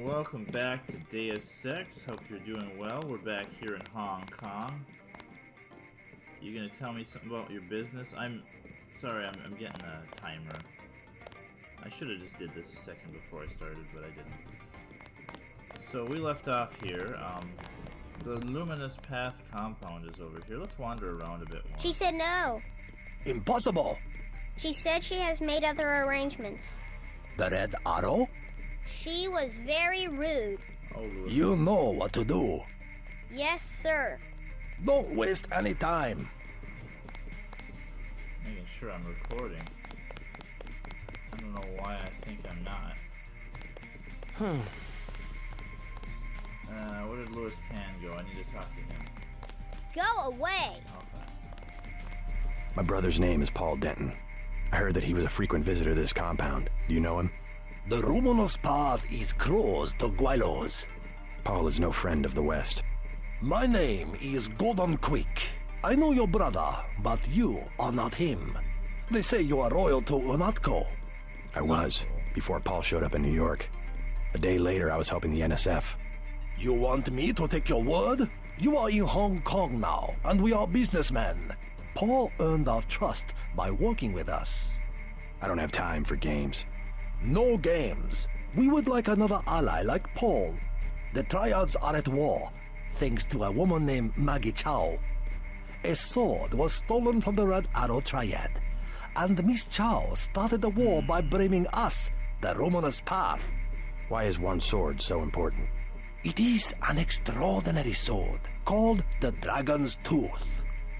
Welcome back to Deus Ex. Hope you're doing well. We're back here in Hong Kong. You gonna tell me something about your business? I'm sorry, I'm getting a timer. I should have just did this a second before I started, but I didn't. So we left off here. The Luminous Path compound is over here. Let's wander around a bit more. She said no. Impossible! She said she has made other arrangements. The Red Arrow? She was very rude. Oh, Louis. You know what to do. Yes, sir. Don't waste any time. Making sure I'm recording. I don't know why I think I'm not. Where did Louis Pan go? I need to talk to him. Go away. Okay. My brother's name is Paul Denton. I heard that he was a frequent visitor to this compound. Do you know him? The Luminous Path is closed to Guilos. Paul is no friend of the West. My name is Gordon Quick. I know your brother, but you are not him. They say you are loyal to Unatco. I was, before Paul showed up in New York. A day later, I was helping the NSF. You want me to take your word? You are in Hong Kong now, and we are businessmen. Paul earned our trust by working with us. I don't have time for games. No games. We would like another ally like Paul. The Triads are at war, thanks to a woman named Maggie Chow. A sword was stolen from the Red Arrow Triad, and Miss Chow started the war by blaming us, the Luminous Path. Why is one sword so important? It is an extraordinary sword called the Dragon's Tooth.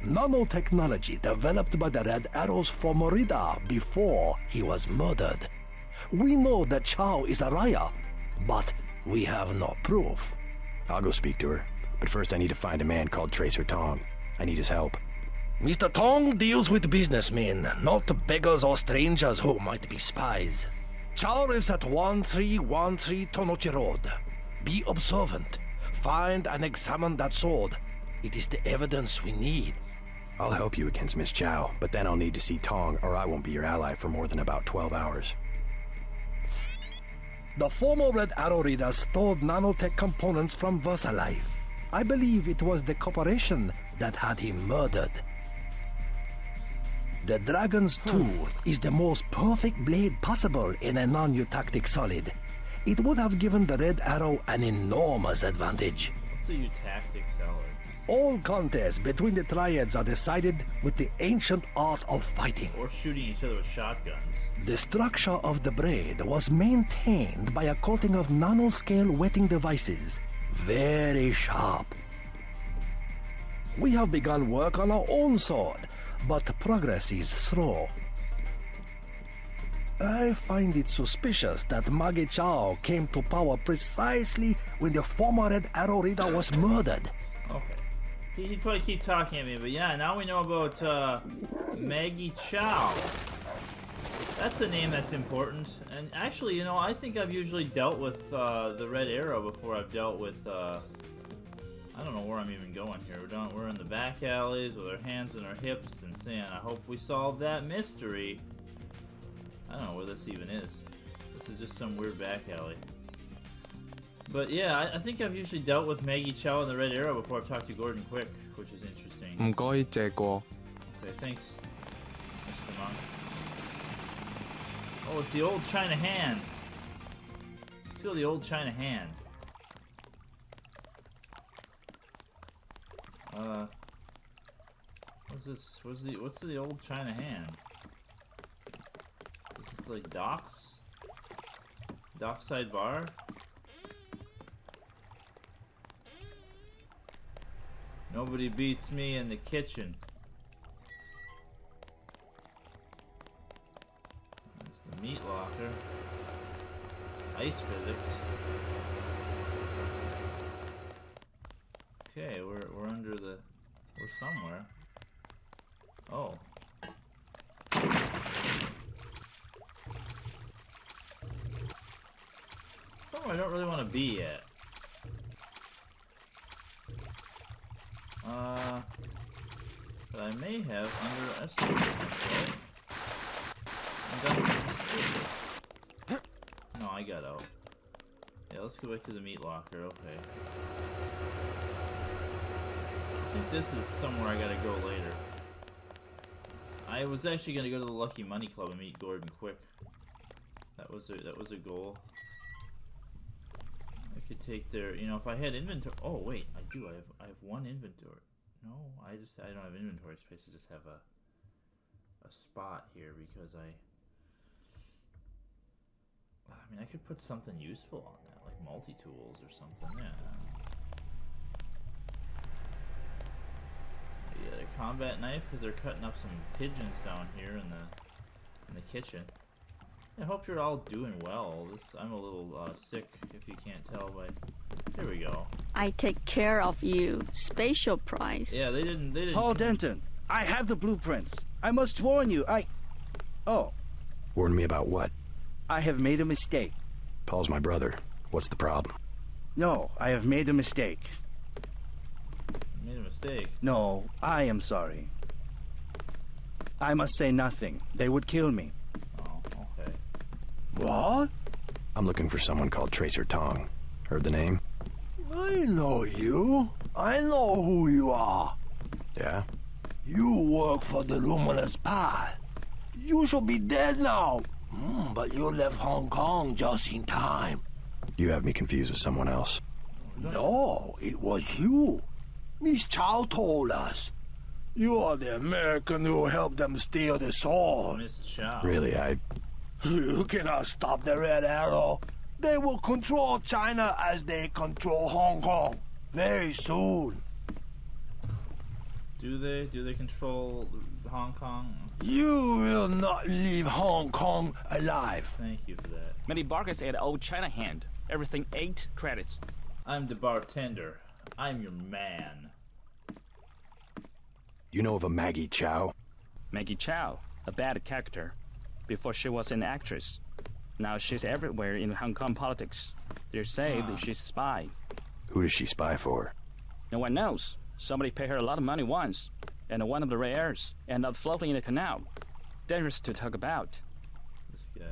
Nanotechnology developed by the Red Arrows for Merida before he was murdered. We know that Chow is a liar, but we have no proof. I'll go speak to her. But first I need to find a man called Tracer Tong. I need his help. Mr. Tong deals with businessmen, not beggars or strangers who might be spies. Chow lives at 1313 Tonochi Road. Be observant. Find and examine that sword. It is the evidence we need. I'll help you against Miss Chow, but then I'll need to see Tong or I won't be your ally for more than about 12 hours. The former Red Arrow Reader stole nanotech components from VersaLife. I believe it was the corporation that had him murdered. The Dragon's Tooth is the most perfect blade possible in a non-eutactic solid. It would have given the Red Arrow an enormous advantage. What's a eutactic salad? All contests between the Triads are decided with the ancient art of fighting. Or shooting each other with shotguns. The structure of the blade was maintained by a coating of nanoscale wetting devices. Very sharp. We have begun work on our own sword, but progress is slow. I find it suspicious that Maggie Chow came to power precisely when the former Red Arrow Reader was murdered. Okay. He'd probably keep talking at me, but yeah, now we know about Maggie Chow. That's a name that's important. And actually, you know, I think I've usually dealt with the Red Arrow before I've dealt with, I don't know where I'm even going here. We're in the back alleys with our hands in our hips and saying, I hope we solve that mystery. I don't know where this even is. This is just some weird back alley. But yeah, I think I've usually dealt with Maggie Chow and the Red Arrow before I've talked to Gordon Quick, which is interesting. 唔該借過 Okay, thanks, Mr. Monk. Oh, it's the old China hand. Let's go the old China hand. What's this? What's the old China hand? Is this like docks? Dockside bar? Nobody beats me in the kitchen. There's the meat locker. Ice physics. Okay, we're under the... We're somewhere. Oh. Somewhere I don't really want to be yet. But I may have underestimated myself. And done something stupid. No, I got out. Yeah, let's go back to the meat locker. Okay. I think this is somewhere I gotta go later. I was actually gonna go to the Lucky Money Club and meet Gordon quick. That was a goal. I could take their, you know, if I had inventory. Oh wait, I do. I have one inventory. No, I don't have inventory space. I just have a spot here because I mean, I could put something useful on that, like multi-tools or something. Yeah. Yeah, a combat knife because they're cutting up some pigeons down here in the kitchen. I hope you're all doing well. I'm a little sick, if you can't tell by. Here we go. I take care of you. Special price. Yeah, they didn't. Paul Denton, I have the blueprints. I must warn you, Oh, Warn me about what? I have made a mistake. Paul's my brother. What's the problem? No, I have made a mistake. Made a mistake. No, I am sorry. I must say nothing. They would kill me. Oh, okay. What? I'm looking for someone called Tracer Tong. Heard the name? I know you. I know who you are. Yeah? You work for the Luminous Path. You should be dead now. But you left Hong Kong just in time. You have me confused with someone else. No, it was you. Miss Chow told us. You are the American who helped them steal the sword. Miss Chow. Really, You cannot stop the Red Arrow. They will control China as they control Hong Kong very soon. Do they? Do they control Hong Kong? You will not leave Hong Kong alive. Thank you for that. Many bargains at Old China Hand. Everything 8 credits. I'm the bartender. I'm your man. You know of a Maggie Chow? Maggie Chow, a bad character. Before she was an actress. Now she's everywhere in Hong Kong politics. They say that she's a spy. Who does she spy for? No one knows. Somebody paid her a lot of money once. And one of the rare airs ended up floating in the canal. Dangerous to talk about. This guy.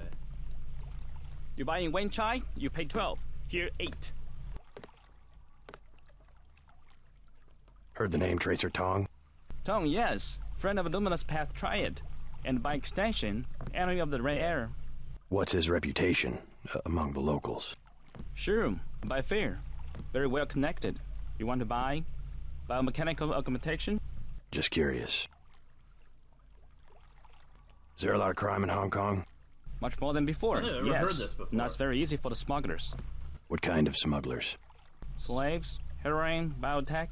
You buy in Wen Chai, you pay 12. Here, 8. Heard the name Tracer Tong? Tong, yes. Friend of Luminous Path Triad. And by extension, enemy of the rare air. What's his reputation among the locals? Sure, by fair. Very well connected. You want to buy? Biomechanical augmentation? Just curious. Is there a lot of crime in Hong Kong? Much more than before. I've never yes. heard this before. Now it's very easy for the smugglers. What kind of smugglers? Slaves, heroin, biotech.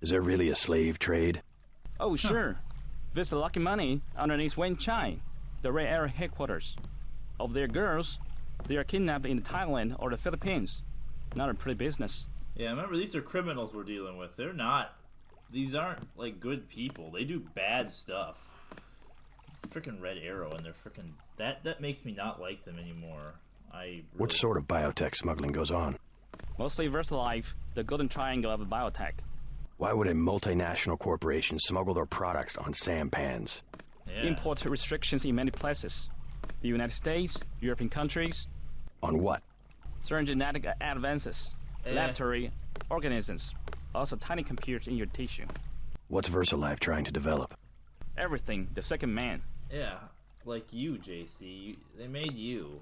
Is there really a slave trade? Oh, sure. Visit Lucky Money underneath Wen Chai, the rare air headquarters. Of their girls, they are kidnapped in Thailand or the Philippines. Not a pretty business. Yeah, remember, these are criminals we're dealing with. They're not... These aren't, like, good people. They do bad stuff. Frickin' Red Arrow, and they're frickin'... That makes me not like them anymore. What sort of biotech smuggling goes on? Mostly VersaLife, the golden triangle of biotech. Why would a multinational corporation smuggle their products on sampans? Yeah. Import restrictions in many places. The United States, European countries. On what? Certain genetic advances. Laboratory organisms. Also tiny computers in your tissue. What's VersaLife trying to develop? Everything, the second man. Yeah, like you, JC. They made you.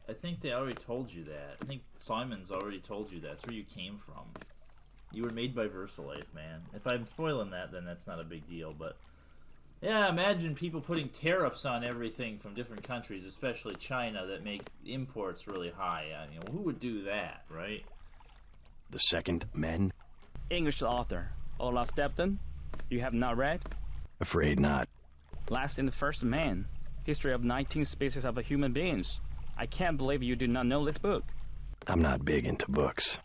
I think they already told you that. I think Simon's already told you that. That's where you came from. You were made by VersaLife, man. If I'm spoiling that, then that's not a big deal, but... Yeah, imagine people putting tariffs on everything from different countries, especially China, that make imports really high. I mean, who would do that, right? The second men? English author, Olaf Stepton. You have not read? Afraid not. Last and the First Man. History of 19 species of human beings. I can't believe you do not know this book. I'm not big into books.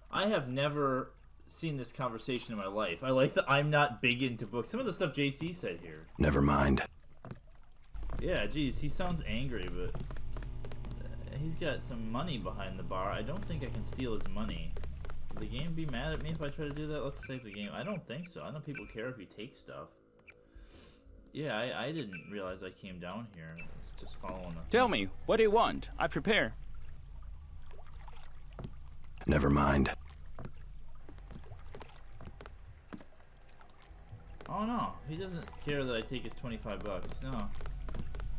I have never seen this conversation in my life. I like that I'm not big into books. Some of the stuff JC said here. Never mind. Yeah, geez, he sounds angry, but he's got some money behind the bar. I don't think I can steal his money. Will the game be mad at me if I try to do that? Let's save the game. I don't think so. I don't think people care if you take stuff. Yeah, I didn't realize I came down here. It's just following the... Tell me, what do you want? I prepare. Never mind. Oh no, he doesn't care that I take his 25 bucks. No.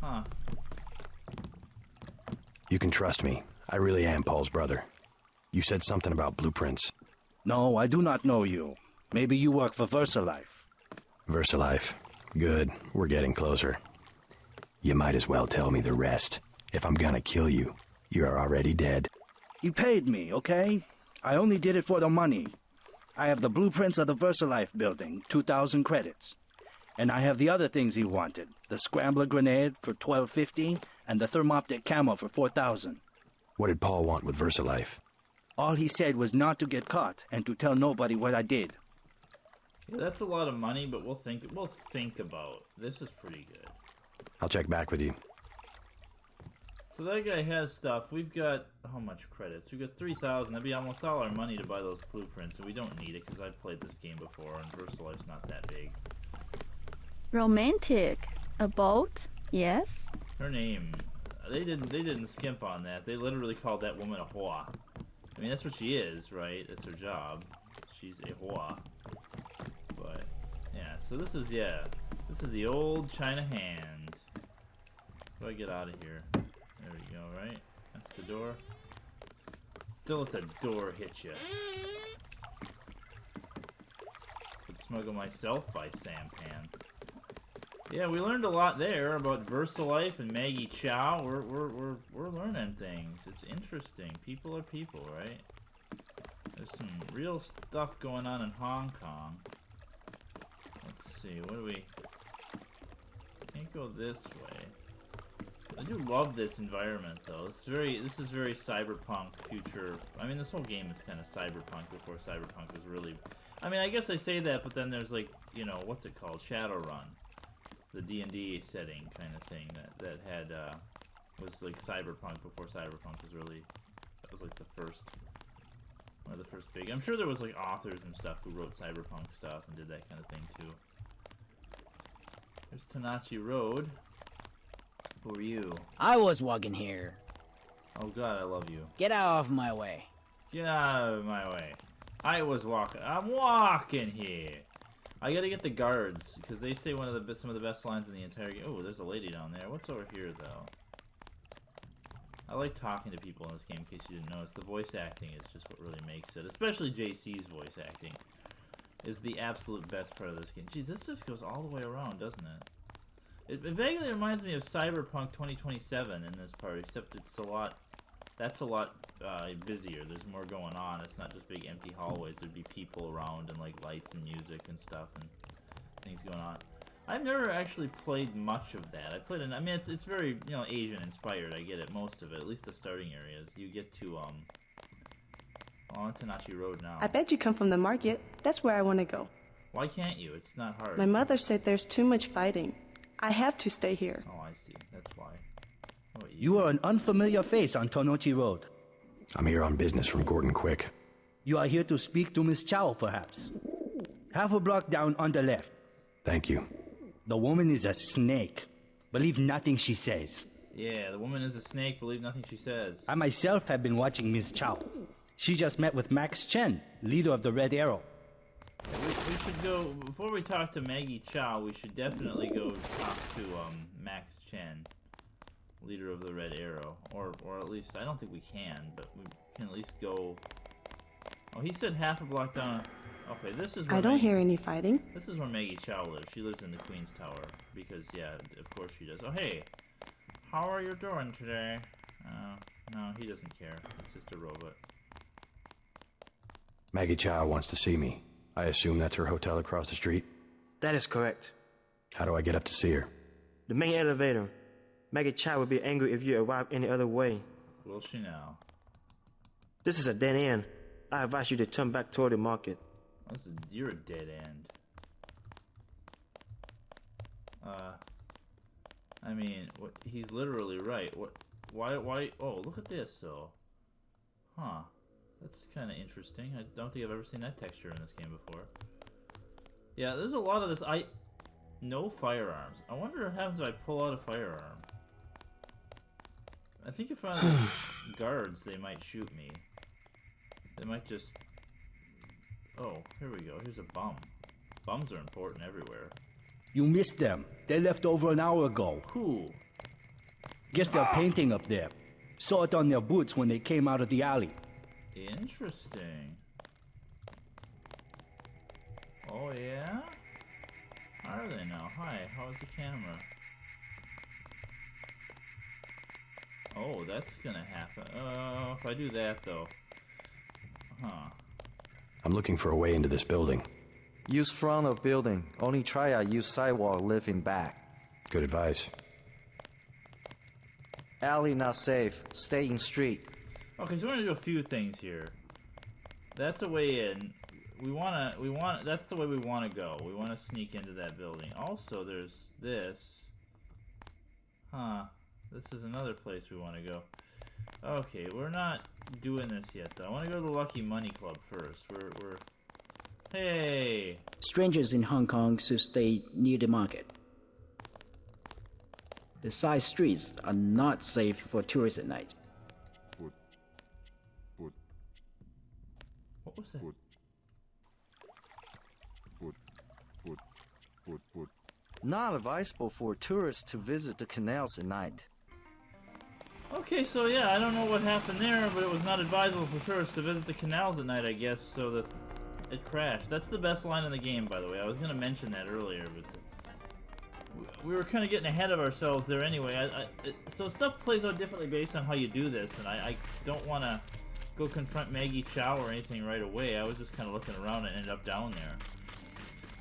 Huh. You can trust me. I really am Paul's brother. You said something about blueprints. No, I do not know you. Maybe you work for VersaLife. VersaLife. Good. We're getting closer. You might as well tell me the rest. If I'm gonna kill you, you're already dead. He paid me, okay? I only did it for the money. I have the blueprints of the VersaLife building, 2,000 credits. And I have the other things he wanted. The scrambler grenade for $12.50 and the thermoptic camo for $4,000. What did Paul want with VersaLife? All he said was not to get caught and to tell nobody what I did. Yeah, that's a lot of money, but we'll think about. This is pretty good. I'll check back with you. So that guy has stuff. We've got how much credits? We've got 3,000. That'd be almost all our money to buy those blueprints, and we don't need it because I've played this game before, and VersaLife's not that big. Romantic. A boat? Yes. Her name, they didn't skimp on that. They literally called that woman a whore. I mean, that's what she is, right? That's her job. She's a whore. But yeah, so this is the old China hand. How do I get out of here? There we go, right? That's the door. Don't let the door hit you. Could smuggle myself by Sampan. Yeah, we learned a lot there about VersaLife and Maggie Chow. We're learning things. It's interesting. People are people, right? There's some real stuff going on in Hong Kong. Let's see, what do we... Can't go this way. I do love this environment, though. This is very cyberpunk future. I mean, this whole game is kind of cyberpunk before cyberpunk was really... I mean, I guess I say that, but then there's like, you know, what's it called? Shadowrun. The D&D setting kind of thing that had, was like cyberpunk before cyberpunk was really... That was like the first... One of the first big... I'm sure there was like authors and stuff who wrote cyberpunk stuff and did that kind of thing, too. There's Tanachi Road. Who are you? I was walking here. Oh god, I love you. Get out of my way. Get out of my way. I was walking. I'm walking here. I gotta get the guards, because they say some of the best lines in the entire game. Oh, there's a lady down there. What's over here, though? I like talking to people in this game, in case you didn't notice. The voice acting is just what really makes it. Especially JC's voice acting is the absolute best part of this game. Jeez, this just goes all the way around, doesn't it? It vaguely reminds me of Cyberpunk 2027 in this part, except it's a lot... That's a lot busier. There's more going on. It's not just big empty hallways. There'd be people around and like lights and music and stuff and things going on. I've never actually played much of that. I played I mean, it's very, you know, Asian inspired. I get it, most of it. At least the starting areas. You get to on Tanachi Road now. I bet you come from the market. That's where I want to go. Why can't you? It's not hard. My mother said there's too much fighting. I have to stay here. Oh, I see. That's why. You are an unfamiliar face on Tonochi Road. I'm here on business from Gordon Quick. You are here to speak to Miss Chow, perhaps. Half a block down on the left. Thank you. The woman is a snake. Believe nothing she says. Yeah, the woman is a snake. Believe nothing she says. I myself have been watching Miss Chow. She just met with Max Chen, leader of the Red Arrow. We should go, before we talk to Maggie Chow, we should definitely go talk to Max Chen, leader of the Red Arrow. Or at least, I don't think we can, but we can at least go... Oh, he said half a block down. Okay, this is where I don't hear any fighting. This is where Maggie Chow lives. She lives in the Queen's Tower. Because, yeah, of course she does. Oh, hey, how are you doing today? No, he doesn't care. He's just a robot. Maggie Chow wants to see me. I assume that's her hotel across the street? That is correct. How do I get up to see her? The main elevator. Maggie Chow would be angry if you arrive any other way. Will she now? This is a dead end. I advise you to turn back toward the market. You're a dead end. I mean, he's literally right. Why? Oh, look at this, though. Huh. That's kind of interesting. I don't think I've ever seen that texture in this game before. Yeah, there's a lot of this. No firearms. I wonder what happens if I pull out a firearm. I think if I'm guards, they might shoot me. They might just... Oh, here we go. Here's a bum. Bums are important everywhere. You missed them. They left over an hour ago. Who? Guess they're painting up there. Saw it on their boots when they came out of the alley. Interesting. Oh, yeah? How are they now? Hi, how's the camera? Oh, that's gonna happen. If I do that, though. Huh. I'm looking for a way into this building. Use front of building. Only triad use sidewalk live in back. Good advice. Alley not safe. Stay in street. Okay, so we're gonna do a few things here. That's a way in. That's the way we wanna go. We wanna sneak into that building. Also, there's this. Huh. This is another place we wanna go. Okay, we're not doing this yet, though. I wanna go to the Lucky Money Club first. We're... Hey! Strangers in Hong Kong should stay near the market. The side streets are not safe for tourists at night. What was that? Not advisable for tourists to visit the canals at night. Okay, so yeah, I don't know what happened there, but it was not advisable for tourists to visit the canals at night, I guess, so that it crashed. That's the best line in the game, by the way. I was going to mention that earlier, but we were kind of getting ahead of ourselves there anyway. So stuff plays out differently based on how you do this, and I don't want to go confront Maggie Chow or anything right away. I was just kind of looking around and ended up down there.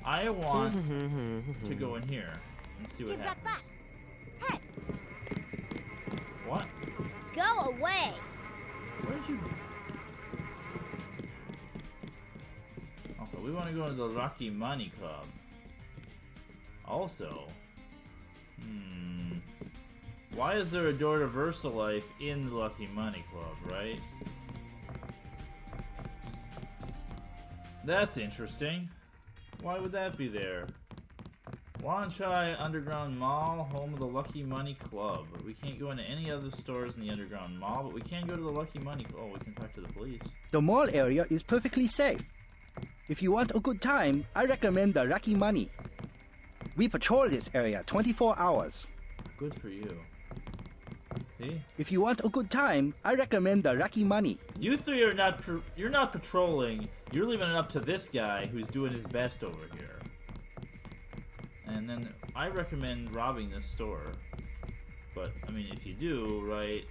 I want to go in here and see what happens. Hey! What? Go away! Where'd you... Okay, we want to go to the Lucky Money Club. Also... Why is there a door to VersaLife in the Lucky Money Club, right? That's interesting. Why would that be there? Wan Chai Underground Mall, home of the Lucky Money Club. We can't go into any other stores in the Underground Mall, but we can go to the Lucky Money Club. Oh, we can talk to the police. The mall area is perfectly safe. If you want a good time, I recommend the Lucky Money. We patrol this area 24 hours. Good for you. See? If you want a good time, I recommend the Lucky Money. You three are not you're not patrolling. You're leaving it up to this guy who's doing his best over here. And then I recommend robbing this store. But I mean, if you do, right,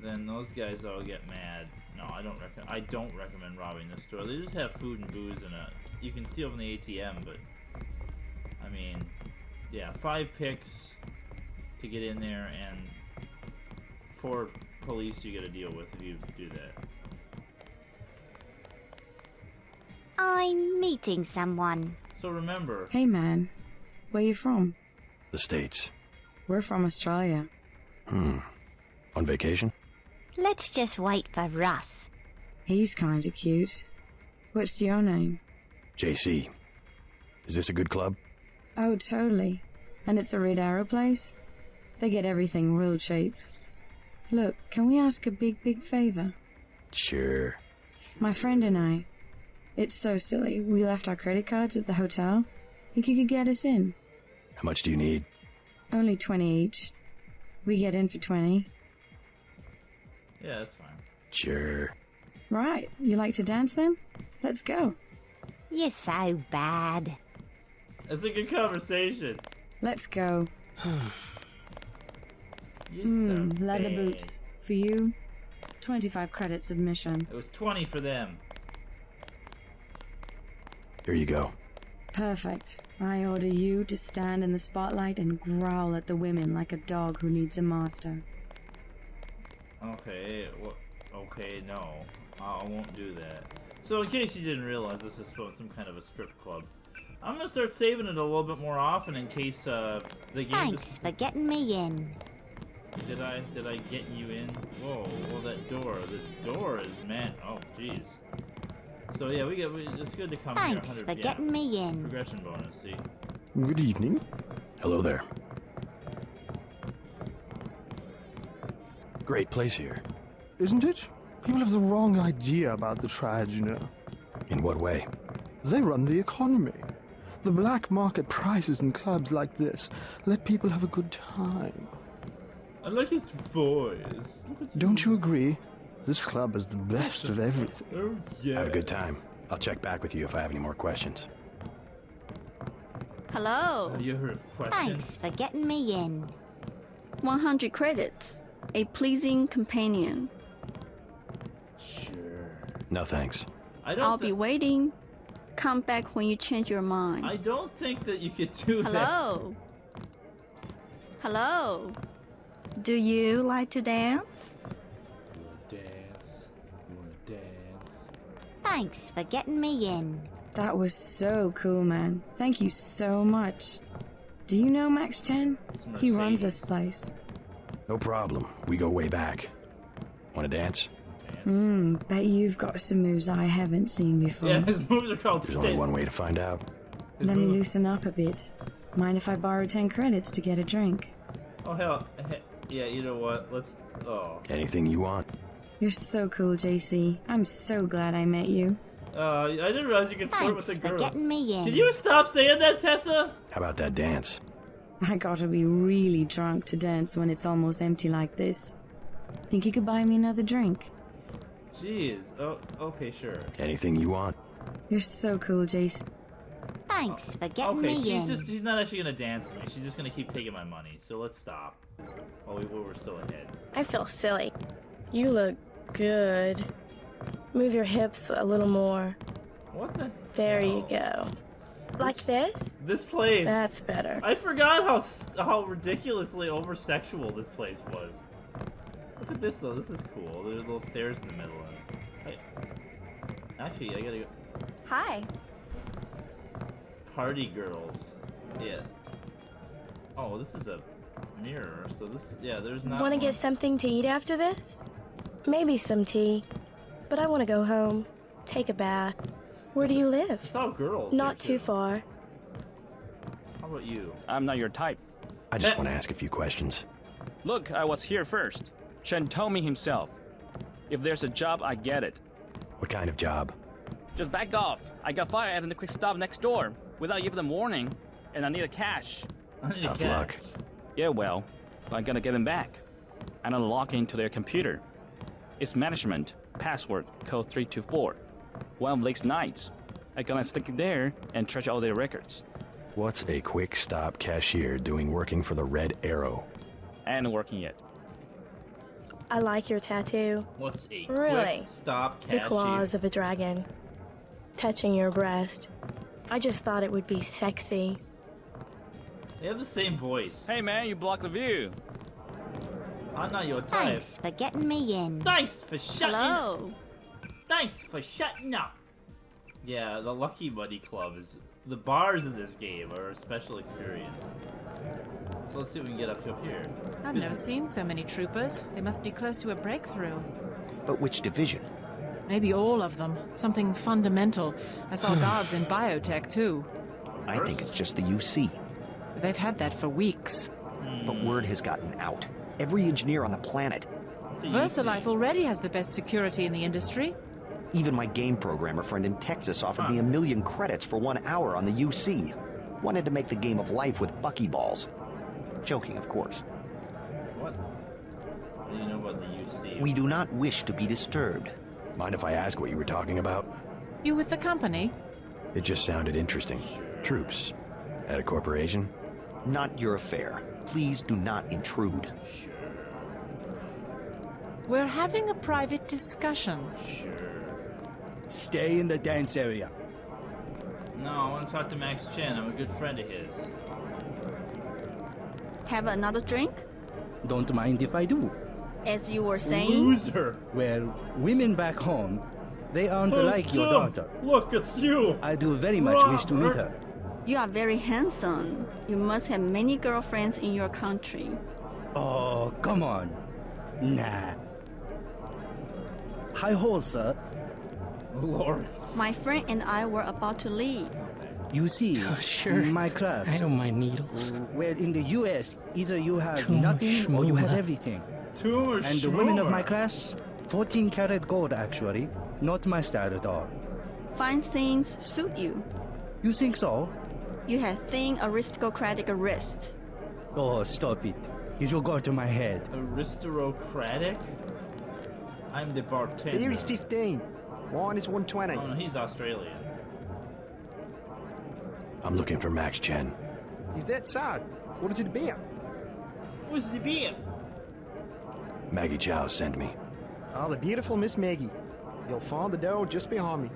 then those guys all get mad. No, I don't recommend robbing this store. They just have food and booze and you can steal from the ATM, but I mean, yeah, 5 picks to get in there and 4 police you gotta deal with if you do that. I'm meeting someone. So remember... Hey man, where you from? The States. We're from Australia. On vacation? Let's just wait for Russ. He's kinda cute. What's your name? JC. Is this a good club? Oh, totally. And it's a Red Arrow place? They get everything real cheap. Look, can we ask a big favor? Sure. My friend and I. It's so silly. We left our credit cards at the hotel. Think you could get us in? How much do you need? Only 20 each. We get in for 20. Yeah, that's fine. Sure. Right. You like to dance then? Let's go. You're so bad. That's a good conversation. Let's go. You're so leather bad. boots. For you, 25 credits admission. It was 20 for them. Here you go. Perfect. I order you to stand in the spotlight and growl at the women like a dog who needs a master. Okay, okay, no. I won't do that. So in case you didn't realize, this is some kind of a strip club. I'm gonna start saving it a little bit more often in case the game... Thanks for getting me in. Did I get you in? Whoa, that door. The door is, man, oh jeez. So yeah, it's good to come here. Thanks for getting me in. Progression bonus, see? Good evening. Hello there. Great place here. Isn't it? People have the wrong idea about the triads, you know. In what way? They run the economy. The black market prices in clubs like this let people have a good time. I like his voice. Don't you agree? This club is the best of everything. Oh, yeah. Have a good time. I'll check back with you if I have any more questions. Hello. Have you heard of questions? Thanks for getting me in. 100 credits. A pleasing companion. Sure. No thanks. I'll be waiting. Come back when you change your mind. I don't think that you could do that. Hello. Hello. Do you like to dance? Dance. You wanna dance? Thanks for getting me in. That was so cool, man. Thank you so much. Do you know Max Chen? He runs this place. No problem. We go way back. Wanna dance? Bet you've got some moves I haven't seen before. Yeah, his moves are called There's only one way to find out. Let me loosen up a bit. Mind if I borrow 10 credits to get a drink? Oh, hell. Yeah, you know what? Let's... Oh. Anything you want. You're so cool, JC. I'm so glad I met you. I didn't realize you could flirt with the Thanks for girls. getting me in. Can you stop saying that, Tessa? How about that dance? I gotta be really drunk to dance when it's almost empty like this. Think you could buy me another drink? Jeez. Oh, okay, sure. Anything you want. You're so cool, JC. Thanks for getting Okay, me in. she's not actually gonna dance with me. She's just gonna keep taking my money. So let's stop. Oh, we're still ahead. I feel silly. You look good. Move your hips a little more. What the? There you go. Like this? This place. That's better. I forgot how ridiculously over-sexual this place was. Look at this though. This is cool. There's little stairs in the middle of it. Actually, I gotta go. Hi. Party girls. Yeah. Oh, this is a mirror. So this, yeah, there's not. Want to get something to eat after this? Maybe some tea. But I want to go home. Take a bath. Where do you live? It's all girls. Not too far. How about you? I'm not your type. I just want to ask a few questions. Look, I was here first. Chen told me himself. If there's a job, I get it. What kind of job? Just back off. I got fired at the quick stop next door without giving them warning, and I need a cash. Tough luck. Yeah, well, I gotta get them back. I'm gonna log into their computer. It's management, password, code 324. One of Lake's nights. I'm gonna stick it there and trash all their records. What's a quick stop cashier doing working for the Red Arrow? And working yet. I like your tattoo. What's a Really? quick stop The cashier? claws of a dragon. Touching your breast. I just thought it would be sexy. They have the same voice. Hey man, you blocked the view. I'm not your type. Thanks for getting me in. Thanks for shutting Hello. Thanks for shutting up. Yeah, the Lucky Buddy Club is... The bars in this game are a special experience. So let's see if we can get up to up here. I've never seen so many troopers. They must be close to a breakthrough. But which division? Maybe all of them. Something fundamental. I saw guards in biotech, too. I think it's just the UC. They've had that for weeks. But word has gotten out. Every engineer on the planet. VersaLife already has the best security in the industry. Even my game programmer friend in Texas offered me 1 million credits for 1 hour on the UC. Wanted to make the game of life with buckyballs. Joking, of course. What do you know about the UC? We do not wish to be disturbed. Mind if I ask what you were talking about? You with the company? It just sounded interesting. Troops. At a corporation? Not your affair. Please do not intrude. We're having a private discussion. Stay in the dance area. No, I want to talk to Max Chen. I'm a good friend of his. Have another drink? Don't mind if I do. As you were saying? Loser. Well, women back home, they aren't like your daughter. Look, it's you. I do very much wish to meet her. You are very handsome. You must have many girlfriends in your country. Oh, come on. Nah. Hi ho, sir. Lawrence. My friend and I were about to leave. You see, sure. my class. I don't mind needles. Well, in the U.S., either you have nothing or you have everything. Tumor and the women of my class, 14-karat gold, actually. Not my style at all. Fine things suit you. You think so? You have thin aristocratic wrists. Oh, stop it. It will go to my head. Aristocratic? I'm the bartender. Beer is 15. Wine is 120. Oh no, he's Australian. I'm looking for Max Chen. Is that so? What is it about? What's the beer? Maggie Chow sent me. Oh, the beautiful Miss Maggie. You'll find the door just behind me.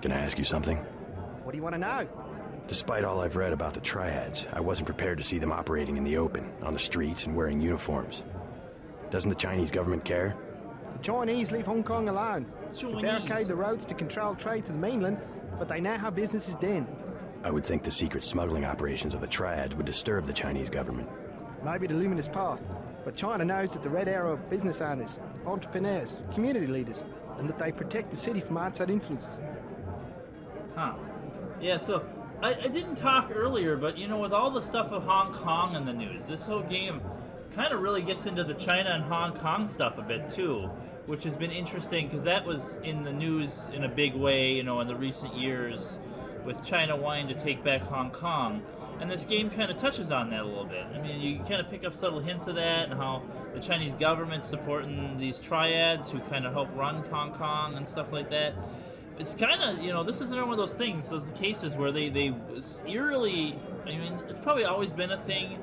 Can I ask you something? What do you want to know? Despite all I've read about the triads, I wasn't prepared to see them operating in the open, on the streets, and wearing uniforms. Doesn't the Chinese government care? The Chinese leave Hong Kong alone. They Chinese. barricade the roads to control trade to the mainland, but they know how business is done. I would think the secret smuggling operations of the triads would disturb the Chinese government. Maybe the luminous path, but China knows that the Red Arrow are business owners, entrepreneurs, community leaders, and that they protect the city from outside influences. Huh. Yeah, so I didn't talk earlier, but you know, with all the stuff of Hong Kong in the news, this whole game kind of really gets into the China and Hong Kong stuff a bit too, which has been interesting because that was in the news in a big way, you know, in the recent years with China wanting to take back Hong Kong. And this game kind of touches on that a little bit. I mean, you kind of pick up subtle hints of that and how the Chinese government's supporting these triads who kind of help run Hong Kong and stuff like that. It's kind of, you know, this is another one of those things, those cases where they eerily, I mean, it's probably always been a thing,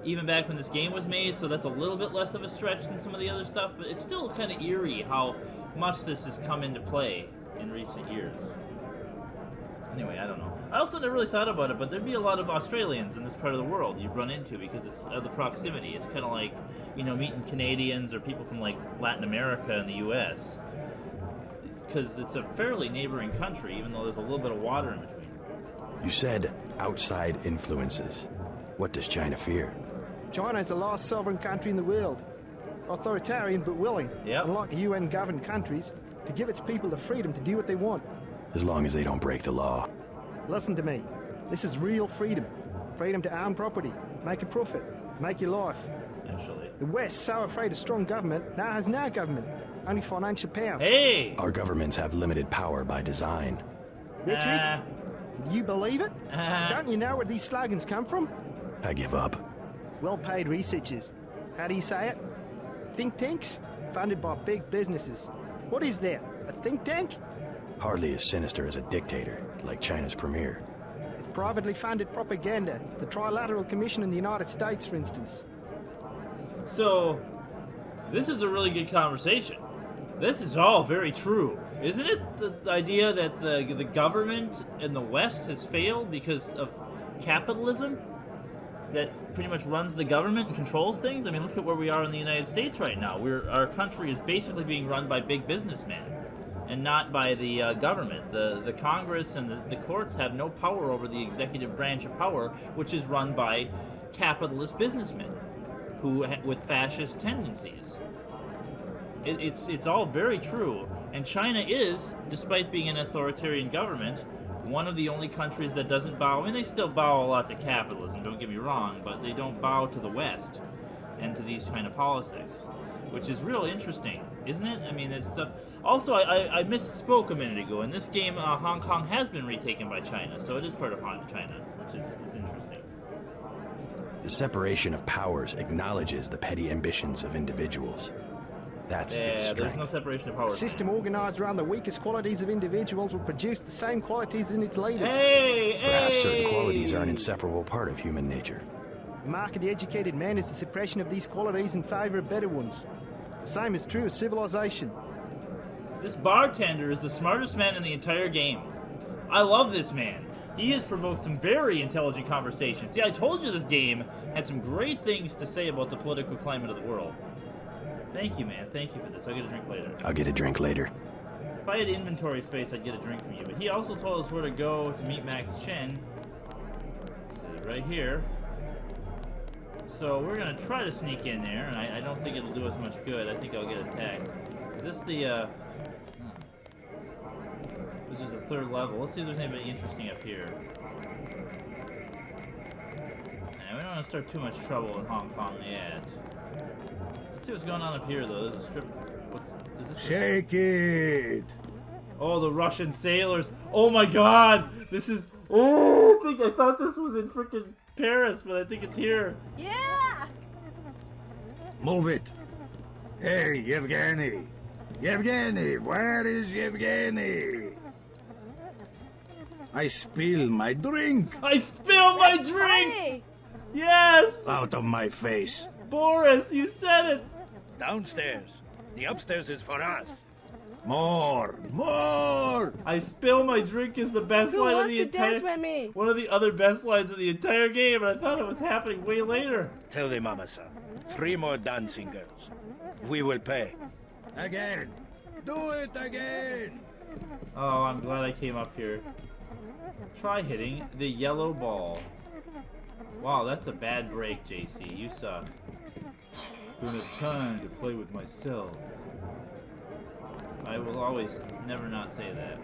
even back when this game was made, so that's a little bit less of a stretch than some of the other stuff, but it's still kind of eerie how much this has come into play in recent years. Anyway, I don't know. I also never really thought about it, but there'd be a lot of Australians in this part of the world you'd run into because it's the proximity. It's kind of like, you know, meeting Canadians or people from, like, Latin America and the U.S., because it's a fairly neighboring country, even though there's a little bit of water in between. You said outside influences. What does China fear? China is the last sovereign country in the world. Authoritarian but willing, unlike the UN-governed countries, to give its people the freedom to do what they want. As long as they don't break the law. Listen to me. This is real freedom. Freedom to own property, make a profit, make your life. Actually. The West, so afraid of strong government, now has no government, only financial power. Hey! Our governments have limited power by design. Richard, do you believe it? Don't you know where these slogans come from? I give up. Well-paid researchers. How do you say it? Think tanks? Funded by big businesses. What is that? A think tank? Hardly as sinister as a dictator, like China's premier. It's privately funded propaganda. The Trilateral Commission in the United States, for instance. So, this is a really good conversation. This is all very true. Isn't it the idea that the government in the West has failed because of capitalism? That pretty much runs the government and controls things? I mean, look at where we are in the United States right now. Our country is basically being run by big businessmen and not by the government. The Congress and the courts have no power over the executive branch of power, which is run by capitalist businessmen who with fascist tendencies. It's all very true. And China is, despite being an authoritarian government, one of the only countries that doesn't bow. I mean, they still bow a lot to capitalism, don't get me wrong, but they don't bow to the West and to these kind of politics, which is real interesting, isn't it? I mean, it's stuff. Also, I misspoke a minute ago. In this game, Hong Kong has been retaken by China, so it is part of China, which is interesting. The separation of powers acknowledges the petty ambitions of individuals. That's its strength. There's no separation of powers. A system organized around the weakest qualities of individuals will produce the same qualities in its leaders. Perhaps certain qualities are an inseparable part of human nature. The mark of the educated man is the suppression of these qualities in favor of better ones. The same is true of civilization. This bartender is the smartest man in the entire game. I love this man. He has provoked some very intelligent conversations. See, I told you this game had some great things to say about the political climate of the world. Thank you, man. Thank you for this. I'll get a drink later. I'll get a drink later. If I had inventory space, I'd get a drink from you. But he also told us where to go to meet Max Chen. Let's see, right here. So we're going to try to sneak in there, and I don't think it'll do us much good. I think I'll get attacked. Is this the, This is the third level. Let's see if there's anybody interesting up here. Nah, we don't want to start too much trouble in Hong Kong yet. Let's see what's going on up here, though. There's a strip. Is this? Shake it! Oh, the Russian sailors. Oh my god! This is. Oh, I thought this was in frickin' Paris, but I think it's here. Yeah! Move it! Hey, Yevgeny! Yevgeny, where is Yevgeny? I spill my drink! I spill my drink! Funny. Yes! Out of my face! Boris, you said it! Downstairs. The upstairs is for us. More! More! I spill my drink is the best Who line of wants the to entire. dance with me? One of the other best lines of the entire game, and I thought it was happening way later. Tell the mama-san. 3 more dancing girls. We will pay. Again! Do it again! Oh, I'm glad I came up here. Try hitting the yellow ball. Wow, that's a bad break, JC. You suck. Don't have time to play with myself. I will always never not say that.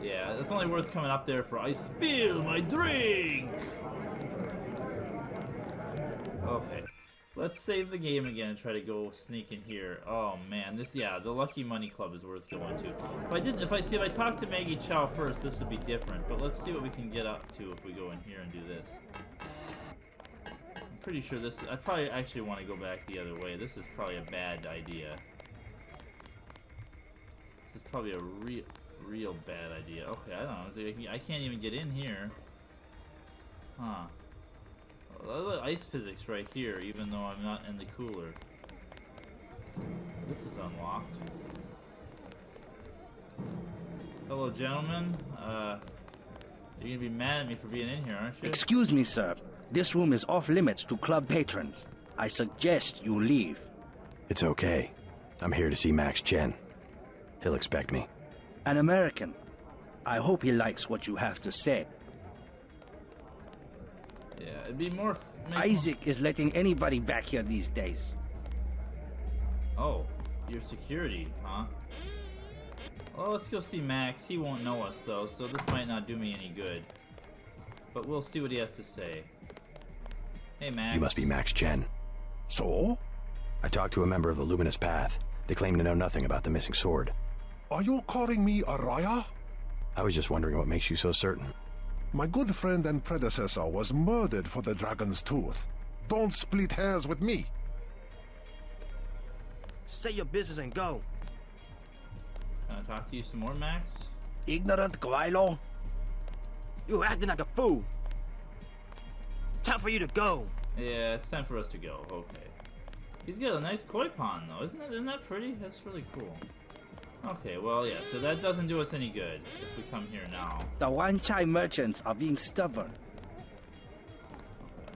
Yeah, it's only worth coming up there for I spill my drink! Okay. Let's save the game again and try to go sneak in here. Oh man, the Lucky Money Club is worth going to. If I talk to Maggie Chow first, this would be different. But let's see what we can get up to if we go in here and do this. I'm pretty sure I probably actually want to go back the other way. This is probably a bad idea. This is probably a real bad idea. Okay, I don't know. I can't even get in here. Huh. Ice physics right here, even though I'm not in the cooler. This is unlocked. Hello, gentlemen. You're gonna be mad at me for being in here, aren't you? Excuse me, sir. This room is off limits to club patrons. I suggest you leave. It's okay. I'm here to see Max Chen. He'll expect me. An American. I hope he likes what you have to say. Yeah, it'd be more. Isaac is letting anybody back here these days. Oh, your security, huh? Well, let's go see Max. He won't know us though, so this might not do me any good. But we'll see what he has to say. Hey, Max. You must be Max Chen. So? I talked to a member of the Luminous Path. They claim to know nothing about the missing sword. Are you calling me a liar? I was just wondering what makes you so certain. My good friend and predecessor was murdered for the Dragon's Tooth. Don't split hairs with me. Say your business and go. Can I talk to you some more, Max? Ignorant Gwailo? You're acting like a fool. Time for you to go. Yeah, it's time for us to go. Okay. He's got a nice koi pond, though. Isn't that pretty? That's really cool. Okay, well, yeah, so that doesn't do us any good if we come here now. The Wan-Chai merchants are being stubborn. Okay.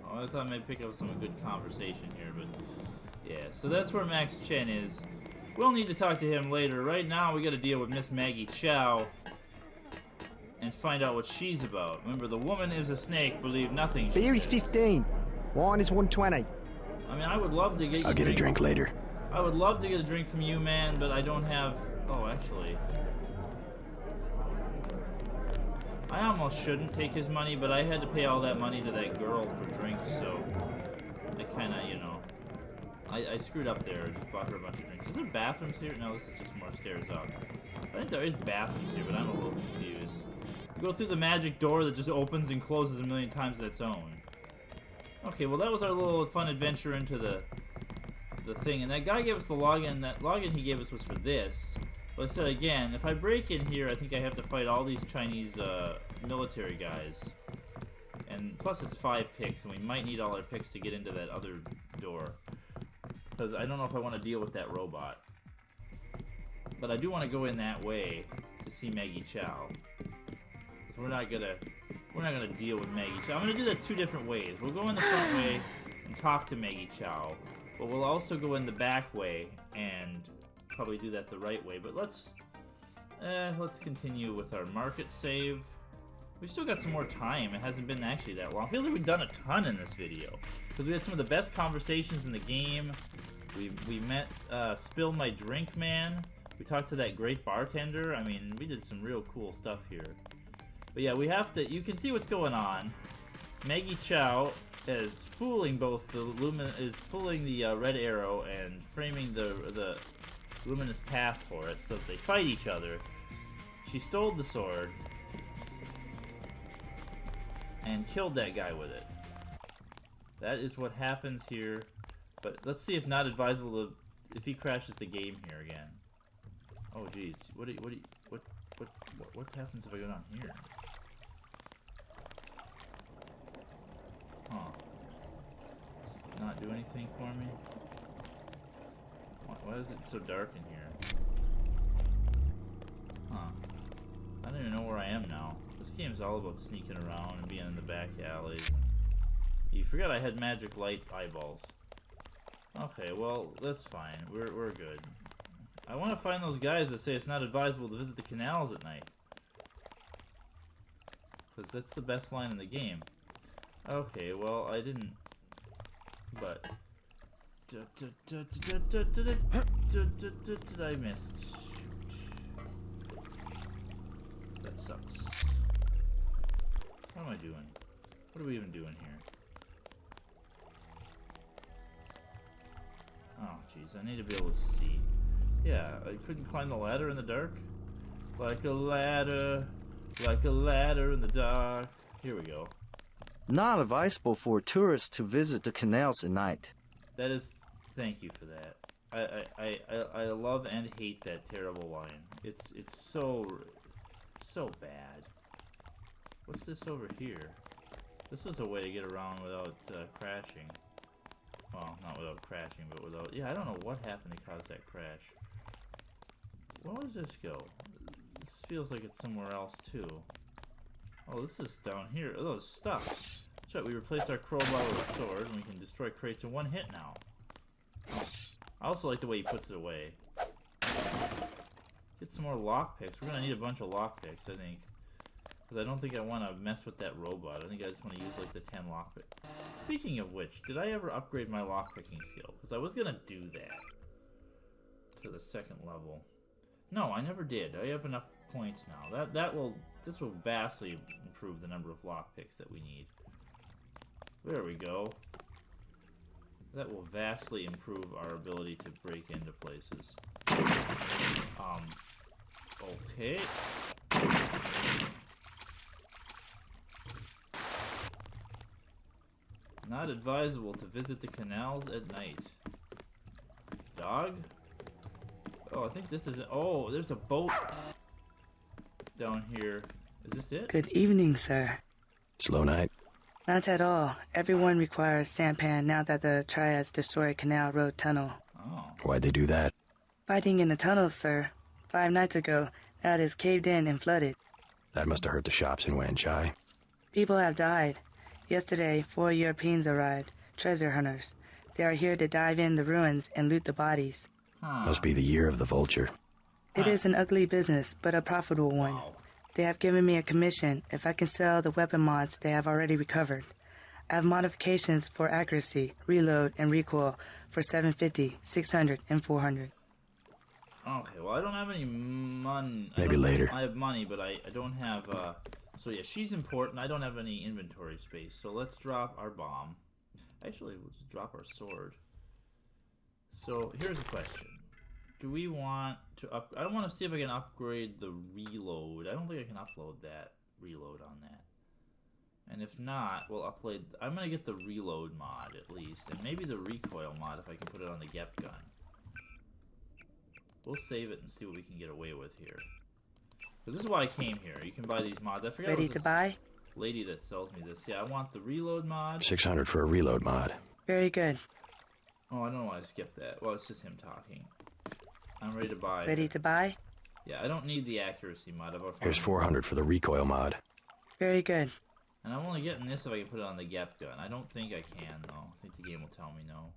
Well, I thought I might pick up some good conversation here, but yeah, so that's where Max Chen is. We'll need to talk to him later. Right now, we gotta deal with Miss Maggie Chow and find out what she's about. Remember, the woman is a snake, believe nothing she Beer is says. 15. Wine is 120. I mean, I would love to get you I'll get a drink later. I would love to get a drink from you, man, but I don't have... Oh, actually... I almost shouldn't take his money, but I had to pay all that money to that girl for drinks, so... I kinda, you know... I screwed up there. I just bought her a bunch of drinks. Is there bathrooms here? No, this is just more stairs up. I think there is bathrooms here, but I'm a little confused. You go through the magic door that just opens and closes a million times on its own. Okay, well that was our little fun adventure into the thing, and that guy gave us the login. That login he gave us was for this. But I said again, if I break in here, I think I have to fight all these Chinese military guys. And plus it's 5 picks, and we might need all our picks to get into that other door. Because I don't know if I want to deal with that robot. But I do want to go in that way to see Maggie Chow. Because we're not gonna deal with Maggie Chow. I'm gonna do that 2 different ways. We'll go in the front way and talk to Maggie Chow. But we'll also go in the back way and probably do that the right way. But let's continue with our market save. We've still got some more time. It hasn't been actually that long. Feels like we've done a ton in this video because we had some of the best conversations in the game. We met Spill My Drink Man. We talked to that great bartender. I mean, we did some real cool stuff here. But yeah, we have to. You can see what's going on. Maggie Chow as fooling both the fooling the red arrow and framing the luminous path for it so that they fight each other. She stole the sword and killed that guy with it. That is what happens here. But let's see if not advisable to, if he crashes the game here again. Oh geez, what happens if I go down here? Huh. Does it not do anything for me? Why is it so dark in here? Huh. I don't even know where I am now. This game is all about sneaking around and being in the back alleys. You forgot I had magic light eyeballs. Okay, well, that's fine. We're good. I want to find those guys that say it's not advisable to visit the canals at night. Because that's the best line in the game. Okay, well, I didn't... But... I missed. That sucks. What am I doing? What are we even doing here? Oh, jeez, I need to be able to see. Yeah, I couldn't climb the ladder in the dark? Like a ladder in the dark. Here we go. Not advisable for tourists to visit the canals at night. That is... Thank you for that. I love and hate that terrible line. It's so bad. What's this over here? This is a way to get around without crashing. Well, not without crashing, but without... Yeah, I don't know what happened to cause that crash. Where does this go? This feels like it's somewhere else, too. Oh, this is down here. Oh, it's stuck. That's right, we replaced our crowbar with a sword, and we can destroy crates in one hit now. I also like the way he puts it away. Get some more lockpicks. We're gonna need a bunch of lockpicks, I think. Because I don't think I want to mess with that robot. I think I just want to use like the 10 lockpick. Speaking of which, did I ever upgrade my lockpicking skill? Because I was gonna do that. To the 2nd level. No, I never did. I have enough points now. This will vastly improve the number of lockpicks that we need. There we go. That will vastly improve our ability to break into places. Okay. Not advisable to visit the canals at night. Dog? Oh, I think this is... Oh, there's a boat down here. Is this it? Good evening, sir. Slow night? Not at all. Everyone requires sampan now that the Triads destroyed Canal Road Tunnel. Oh. Why'd they do that? Fighting in the tunnel, sir. 5 nights ago, now it is caved in and flooded. That must have hurt the shops in Wanchai. People have died. Yesterday, 4 Europeans arrived, treasure hunters. They are here to dive in the ruins and loot the bodies. Must be the year of the vulture. It is an ugly business, but a profitable one. Wow. They have given me a commission if I can sell the weapon mods they have already recovered. I have modifications for accuracy, reload, and recoil for 750, 600, and 400. Okay, well, I don't have any money. Maybe later. I have money, but I don't have... So yeah, she's important. I don't have any inventory space, so let's drop our bomb. Actually, we'll just drop our sword. So, here's a question. Do we want to I want to see if I can upgrade the reload. I don't think I can upload that reload on that. And if not, we'll upload... I'm going to get the reload mod, at least. And maybe the recoil mod, if I can put it on the Gep gun. We'll save it and see what we can get away with here. Because this is why I came here. You can buy these mods. I forgot Ready to buy? Lady that sells me this. Yeah, I want the reload mod. 600 for a reload mod. Very good. Oh, I don't know why I skipped that. Well, it's just him talking. I'm ready to buy. Ready to buy? Yeah, I don't need the accuracy mod. Here's 400 for the recoil mod. Very good. And I'm only getting this if I can put it on the Gep gun. I don't think I can, though. I think the game will tell me no.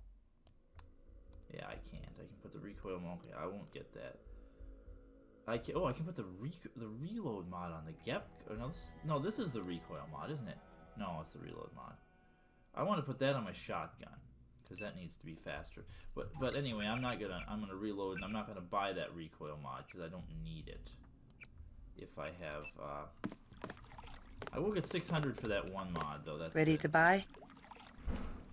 Yeah, I can't. I can put the recoil mod. Okay, I won't get that. I can, I can put the reload mod on the Gep. No, this is the recoil mod, isn't it? No, it's the reload mod. I want to put that on my shotgun because that needs to be faster. But anyway, I'm gonna reload, and I'm not gonna buy that recoil mod because I don't need it. If I have, I will get 600 for that one mod though. That's ready good. To buy.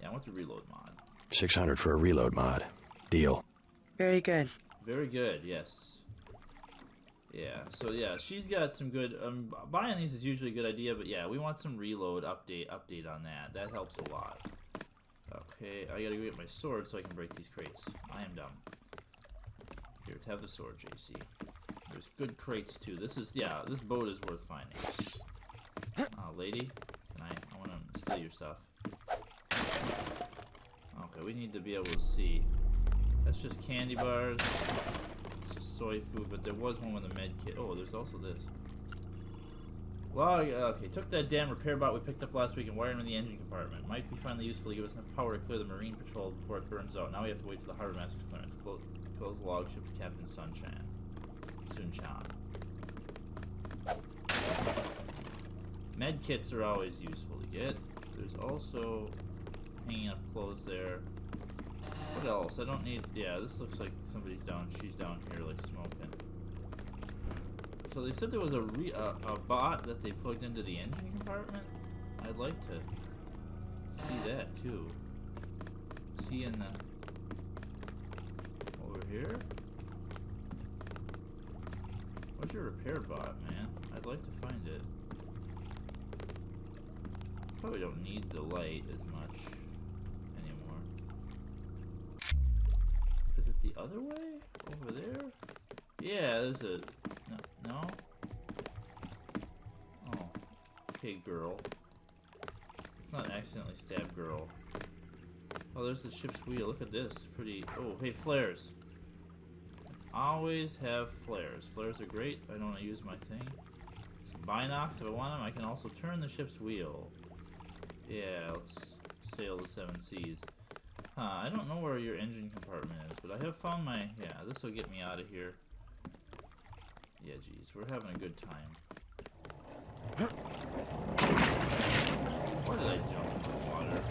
Yeah, I want the reload mod. 600 for a reload mod. Deal. Very good. Very good, yes. Yeah, so yeah, she's got some good, buying these is usually a good idea, but yeah, we want some reload update on that. That helps a lot. Okay, I gotta go get my sword so I can break these crates. I am dumb. Here, have the sword, JC. There's good crates too. This is, yeah, this boat is worth finding. Lady, I wanna steal your stuff. Okay, we need to be able to see. That's just candy bars. It's just soy food, but there was one with a med kit. Oh, there's also this. Well, okay, took that damn repair bot we picked up last week and wired him in the engine compartment. Might be finally useful to give us enough power to clear the Marine Patrol before it burns out. Now we have to wait till the Harbor Master's clearance. Close the log ship to Captain Sunchan. Sunchan. Med kits are always useful to get. There's also hanging up clothes there. What else? I don't need... Yeah, this looks like somebody's down... She's down here, like, smoking. So they said there was a bot that they plugged into the engine compartment? I'd like to see that, too. See in the... Over here? Where's your repair bot, man? I'd like to find it. Probably don't need the light as much anymore. Is it the other way? Over there? Yeah, there's a... No? Oh. Okay, girl. Let's not accidentally stab girl. Oh, there's the ship's wheel. Look at this. Pretty... Oh, hey, flares. Always have flares. Flares are great. I don't want to use my thing. Some binocs if I want them. I can also turn the ship's wheel. Yeah, let's sail the 7 seas. I don't know where your engine compartment is, but I have found my... Yeah, this will get me out of here. Yeah, geez, we're having a good time. Why did I jump in the water?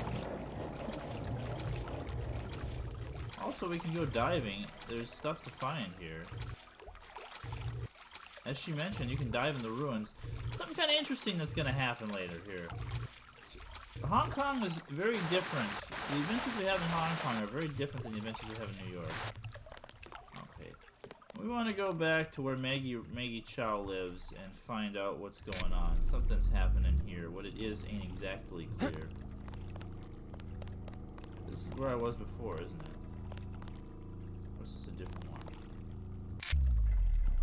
Also, we can go diving. There's stuff to find here. As she mentioned, you can dive in the ruins. Something kind of interesting that's going to happen later here. Hong Kong is very different. The adventures we have in Hong Kong are very different than the adventures we have in New York. Okay. We want to go back to where Maggie Chow lives and find out what's going on. Something's happening here. What it is ain't exactly clear. This is where I was before, isn't it? Or is this a different one?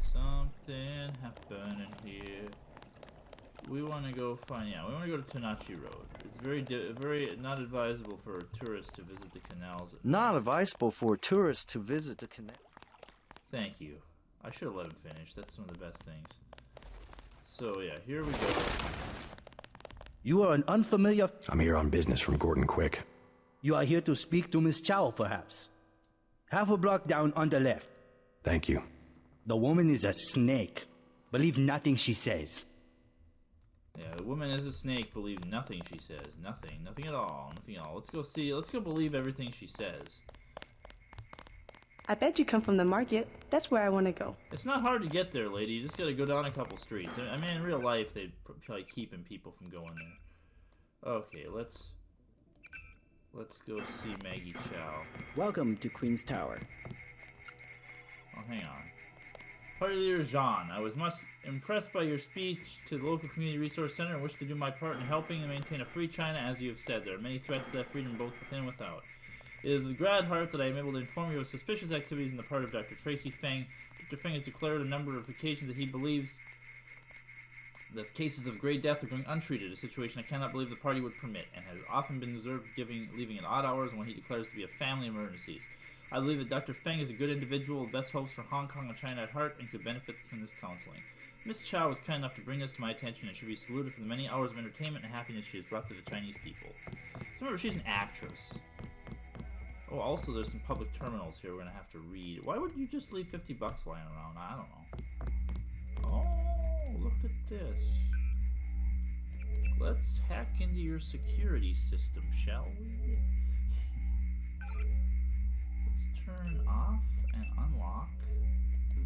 Something happening here. We want to go find, yeah, we want to go to Tonachi Road. It's very not advisable for tourists to visit the canals. Not advisable for tourists to visit the canal. Thank you. I should have let him finish. That's some of the best things. So, yeah, here we go. You are an unfamiliar... I'm here on business from Gordon Quick. You are here to speak to Miss Chow, perhaps. Half a block down on the left. Thank you. The woman is a snake. Believe nothing she says. Yeah, the woman is a snake. Believe nothing she says. Nothing. Nothing at all. Nothing at all. Let's go see. Let's go believe everything she says. I bet you come from the market. That's where I want to go. It's not hard to get there, lady. You just gotta go down a couple streets. I mean, in real life, they'd probably keeping people from going there. Okay, let's go see Maggie Chow. Welcome to Queen's Tower. Oh, hang on. Party Leader Jean, I was much impressed by your speech to the local community resource center and wish to do my part in helping to maintain a free China, as you have said. There are many threats to that freedom both within and without. It is with glad heart that I am able to inform you of suspicious activities on the part of Dr. Tracy Feng. Dr. Feng has declared a number of occasions that he believes that cases of great death are going untreated, a situation I cannot believe the party would permit, and has often been observed leaving at odd hours when he declares to be a family emergencies. I believe that Dr. Feng is a good individual with best hopes for Hong Kong and China at heart and could benefit from this counseling. Miss Chow was kind enough to bring this to my attention and should be saluted for the many hours of entertainment and happiness she has brought to the Chinese people. So remember, she's an actress. Oh, also there's some public terminals here we're going to have to read. Why would you just leave 50 bucks lying around? I don't know. Oh, look at this. Let's hack into your security system, shall we? Let's turn off and unlock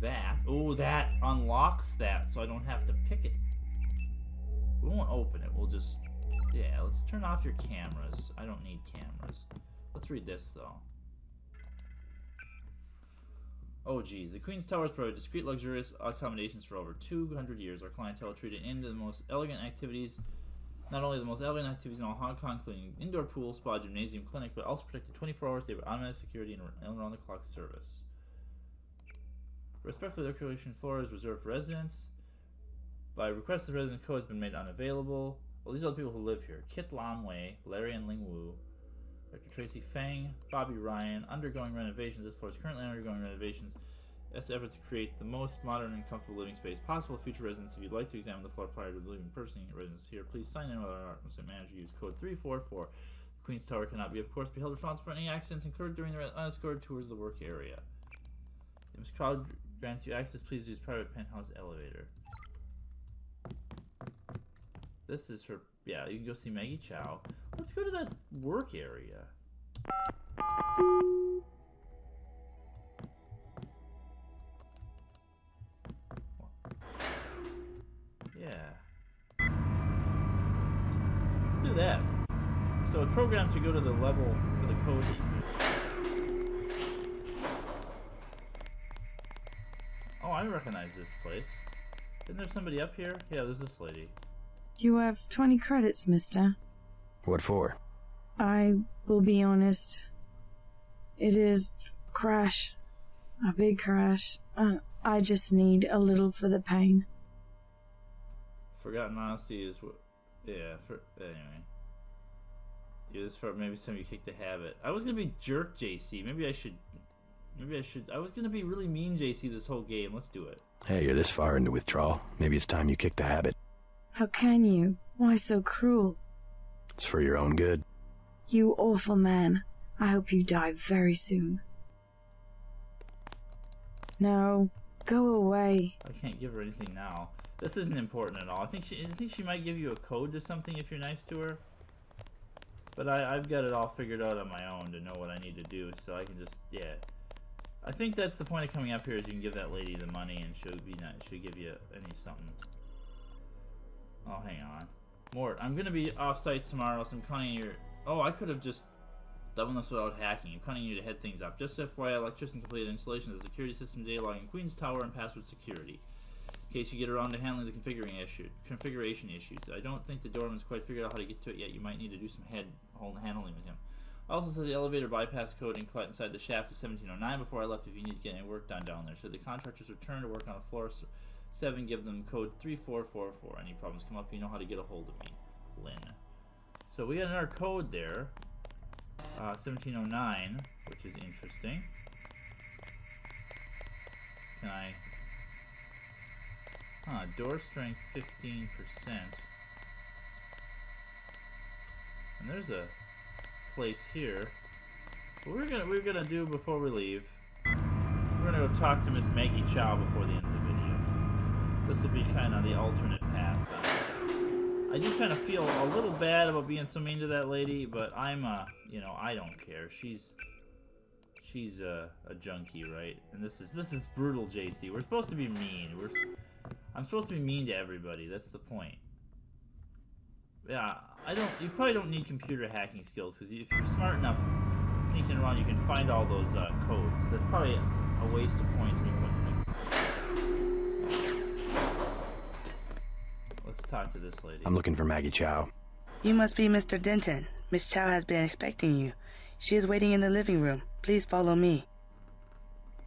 that. Oh, that unlocks that, so I don't have to pick it. We won't open it. We'll just Yeah, let's turn off your cameras. I don't need cameras. Let's read this, though. Oh, geez. The Queen's Tower has provided discreet, luxurious accommodations for over 200 years. Our clientele treated into the most elegant activities, not only the most elegant activities in all Hong Kong, including indoor pool, spa, gymnasium, clinic, but also protected 24 hours a day with automatic security and around-the-clock service. Respectfully, the recreation floor is reserved for residents. By request, the resident code has been made unavailable. Well, these are the people who live here. Kit Lam Wei, Larry and Ling Wu, Dr. Tracy Fang, Bobby Ryan, undergoing renovations. This floor is currently undergoing renovations. As efforts to create the most modern and comfortable living space possible for future residents. If you'd like to examine the floor prior to leaving personally residents here, please sign in with our manager. Use code 344. The Queen's Tower cannot be, of course, be held responsible for any accidents incurred during the unescorted tours of the work area. If this crowd grants you access, please use private penthouse elevator. This is for, yeah, you can go see Maggie Chow. Let's go to that work area. Yeah. Let's do that. So a program to go to the level for the code that you put. Oh, I recognize this place. Isn't there somebody up here? Yeah, there's this lady. You have 20 credits, mister. What for? I will be honest. It is crash. A big crash. I just need a little for the pain. Forgotten honesty is what... Yeah, anyway. Yeah, this for maybe some of you kick the habit. I was gonna be jerk JC. Maybe I should... I was gonna be really mean JC this whole game. Let's do it. Hey, you're this far into withdrawal. Maybe it's time you kick the habit. How can you? Why so cruel? It's for your own good. You awful man. I hope you die very soon. No, go away. I can't give her anything now. This isn't important at all. I think she might give you a code to something if you're nice to her. But I've got it all figured out on my own to know what I need to do, so I can just, yeah. I think that's the point of coming up here, is you can give that lady the money and she'll be nice. She'll give you something. Oh, hang on. Mort, I'm gonna be off-site tomorrow, so I'm counting your... Oh, I could have just done this without hacking. I'm counting you to head things up. Just FYI, electrician completed installation of the security system data logging Queen's Tower and password security. In case you get around to handling the configuration issues. I don't think the doorman's quite figured out how to get to it yet. You might need to do some handling with him. I also said the elevator bypass code inside the shaft is 1709 before I left if you need to get any work done down there. Should the contractors return to work on a floor 7, give them code 3444. Any problems come up, you know how to get a hold of me. Lynn. So we got another code there. 1709, which is interesting. Can I... door strength 15%. And there's a place here. What we're gonna do before we leave, we're gonna go talk to Miss Maggie Chow before the end of the video. This will be kind of the alternate path. I do kind of feel a little bad about being so mean to that lady, but I'm you know, I don't care. She's a junkie, right? And this is brutal, JC. We're supposed to be mean. I'm supposed to be mean to everybody. That's the point. Yeah, you probably don't need computer hacking skills, because if you're smart enough sneaking around, you can find all those codes. That's probably a waste of points. Let's talk to this lady. I'm looking for Maggie Chow. You must be Mr. Denton. Miss Chow has been expecting you. She is waiting in the living room. Please follow me.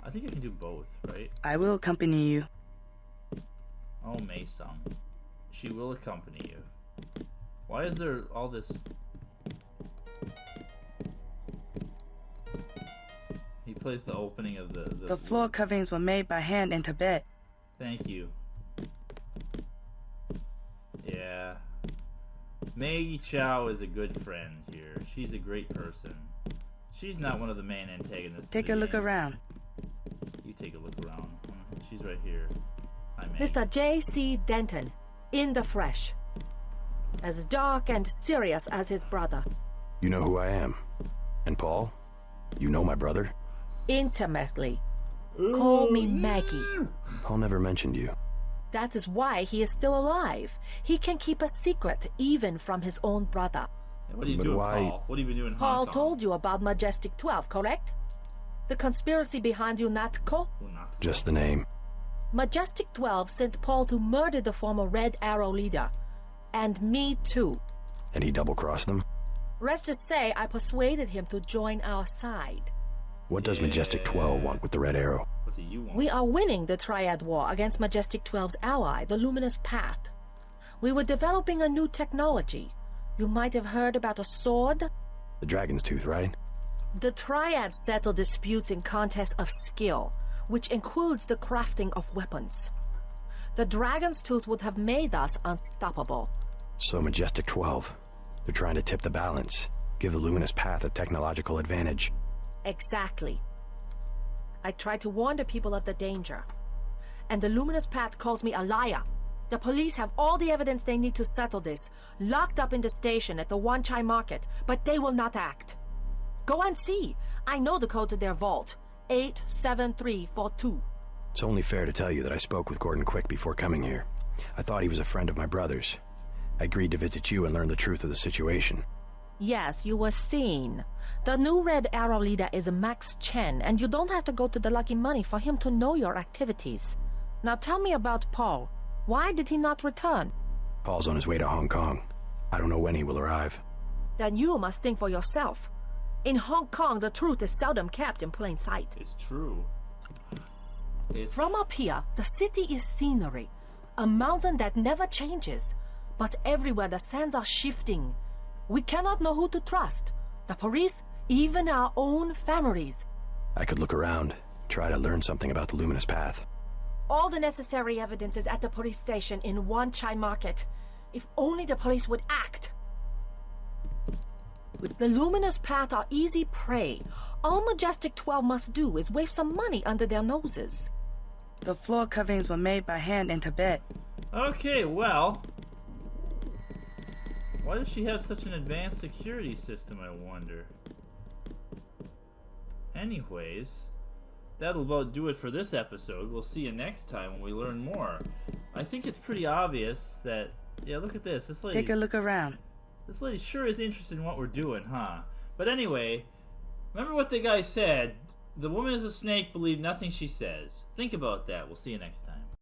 I think I can do both, right? I will accompany you. Oh, Mei-sung. She will accompany you. Why is there all this... He plays the opening of The floor coverings were made by hand in Tibet. Thank you. Yeah. Maggie Chow is a good friend here. She's a great person. She's not one of the main antagonists. Take a look around. You take a look around. She's right here. Hi, Maggie. Mr. J.C. Denton, in the flesh. As dark and serious as his brother. You know who I am. And Paul? You know my brother? Intimately. Call me Maggie. Paul never mentioned you. That is why he is still alive. He can keep a secret even from his own brother. What are you doing, Paul? What have you been doing in Hong Paul Kong? told you about Majestic 12, correct? The conspiracy behind UNATCO? Just the name. Majestic 12 sent Paul to murder the former Red Arrow leader. And me too. And he double-crossed them? Let's just say I persuaded him to join our side. What does Majestic 12 want with the Red Arrow? What do you want? We are winning the Triad War against Majestic 12's ally, the Luminous Path. We were developing a new technology. You might have heard about a sword? The Dragon's Tooth, right? The Triads settle disputes in contests of skill, which includes the crafting of weapons. The Dragon's Tooth would have made us unstoppable. So Majestic 12. They're trying to tip the balance, give the Luminous Path a technological advantage. Exactly. I tried to warn the people of the danger. And the Luminous Path calls me a liar. The police have all the evidence they need to settle this, locked up in the station at the Wan Chai Market, but they will not act. Go and see. I know the code to their vault. 87342. It's only fair to tell you that I spoke with Gordon Quick before coming here. I thought he was a friend of my brother's. I agreed to visit you and learn the truth of the situation. Yes, you were seen. The new Red Arrow leader is Max Chen, and you don't have to go to the Lucky Money for him to know your activities. Now tell me about Paul. Why did he not return? Paul's on his way to Hong Kong. I don't know when he will arrive. Then you must think for yourself. In Hong Kong, the truth is seldom kept in plain sight. It's true. From up here, the city is scenery. A mountain that never changes. But everywhere the sands are shifting. We cannot know who to trust. The police, even our own families. I could look around, try to learn something about the Luminous Path. All the necessary evidence is at the police station in Wan Chai Market. If only the police would act. The Luminous Path are easy prey. All Majestic 12 must do is wave some money under their noses. The floor coverings were made by hand in Tibet. Okay, well... Why does she have such an advanced security system, I wonder? Anyways, that'll about do it for this episode. We'll see you next time when we learn more. I think it's pretty obvious that... Yeah, look at this. This lady... Take a look around. This lady sure is interested in what we're doing, huh? But anyway, remember what the guy said. The woman is a snake, believe nothing she says. Think about that. We'll see you next time.